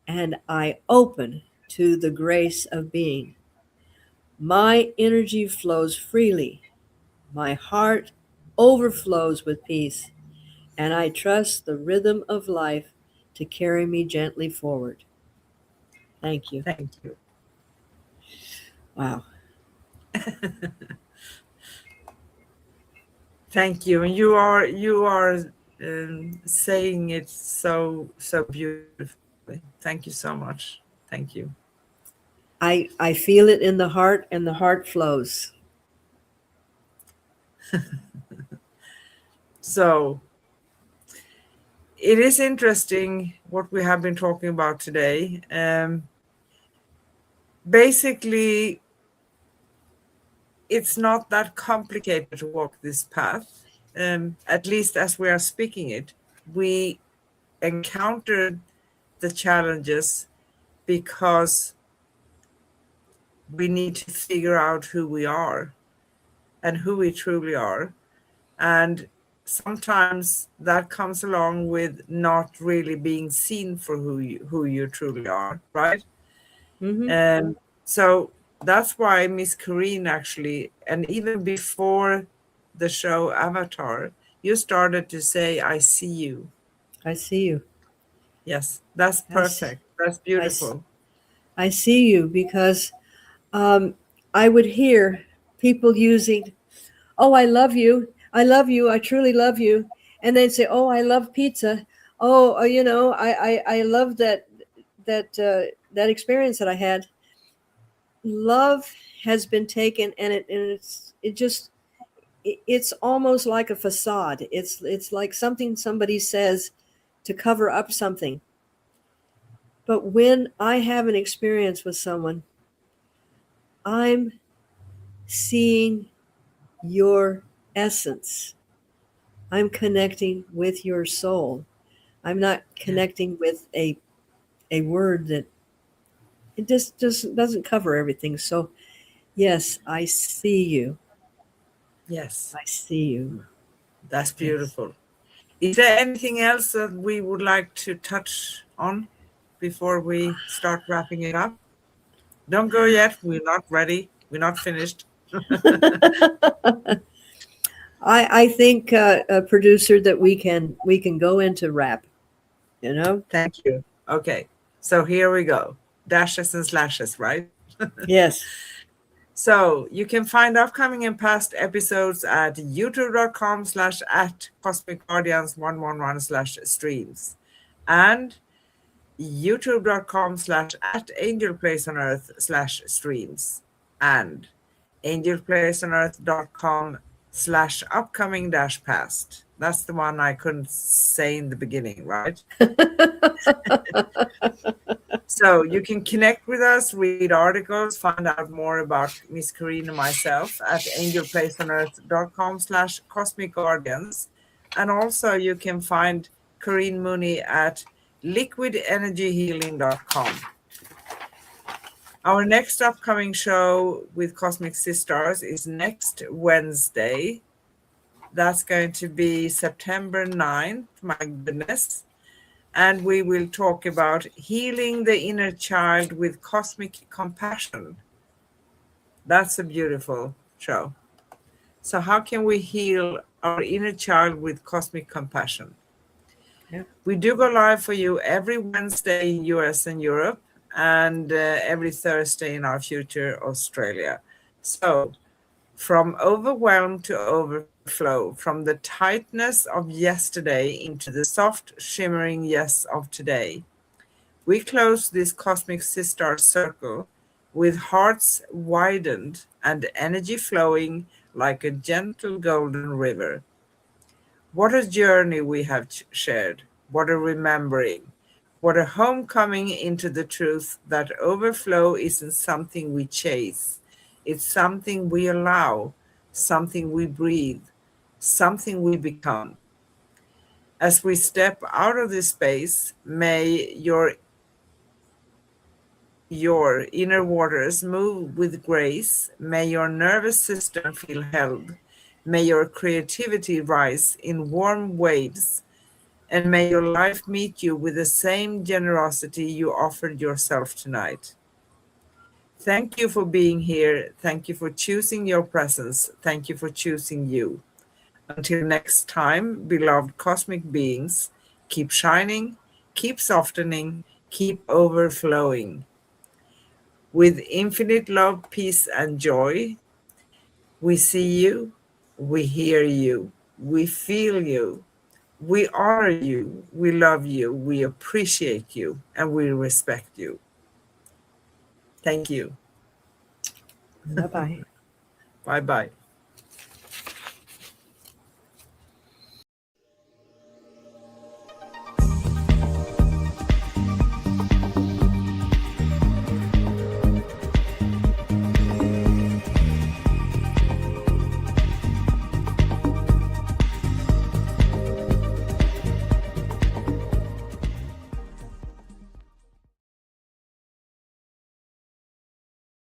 and I open to the grace of being. My energy flows freely. My heart overflows with peace, and I trust the rhythm of life to carry me gently forward. Thank you. Thank you. Wow. Thank you. And you are saying it so beautifully. Thank you so much. Thank you. I feel it in the heart, and the heart flows. So it is interesting what we have been talking about today. Basically, it's not that complicated to walk this path. At least as we are speaking it, we encountered the challenges because we need to figure out who we are and who we truly are. And sometimes that comes along with not really being seen for who you truly are, right? Hmm. So that's why Miss Corrine actually, and even before the show Avatar, you started to say, I see you. I see you. Yes, that's I see, perfect. That's I, s- beautiful. I see you because um, I would hear people using, "Oh, I love you. I love you. I truly love you," and they'd say, "Oh, I love pizza. Oh, I love that experience that I had." Love has been taken, and it's almost like a facade. It's like something somebody says to cover up something. But when I have an experience with someone, I'm seeing your essence. I'm connecting with your soul. I'm not Yeah. connecting with a word that it just doesn't cover everything. So yes, I see you. Yes, I see you. that's Yes. beautiful. Is there anything else that we would like to touch on before we start wrapping it up? Don't go yet. We're not ready. We're not finished. I think a producer that we can go into rap. You know. Thank you. Okay, so here we go. Dashes and slashes, right? Yes. So you can find upcoming and past episodes at youtube.com/at Cosmic Guardians 111 slash streams and youtube.com/at Angel Place on Earth slash streams and angelplaceonearth.com/upcoming dash past. That's the one I couldn't say in the beginning, right? So you can connect with us, read articles, find out more about Miss Corrine and myself at angelplaceonearth.com/cosmic guardians. And also you can find Corrine Mooney at liquidenergyhealing.com. Our next upcoming show with Cosmic Sis-Stars is next Wednesday. That's going to be September 9th. My goodness. And we will talk about healing the inner child with cosmic compassion. That's a beautiful show. So, how can we heal our inner child with cosmic compassion? Yeah. We do go live for you every Wednesday in US and Europe, and every Thursday in our future Australia. So, from overwhelm to overflow, from the tightness of yesterday into the soft, shimmering yes of today. We close this cosmic sister circle with hearts widened and energy flowing like a gentle golden river. What a journey we have shared. What a remembering. What a homecoming into the truth that overflow isn't something we chase. It's something we allow, something we breathe, something we become. As we step out of this space, may your inner waters move with grace. May your nervous system feel held. May your creativity rise in warm waves. And may your life meet you with the same generosity you offered yourself tonight. Thank you for being here. Thank you for choosing your presence. Thank you for choosing you. Until next time, beloved cosmic beings, keep shining, keep softening, keep overflowing. With infinite love, peace, and joy, we see you, we hear you, we feel you, we honor you, we love you, we appreciate you, and we respect you. Thank you. Bye bye. Bye bye.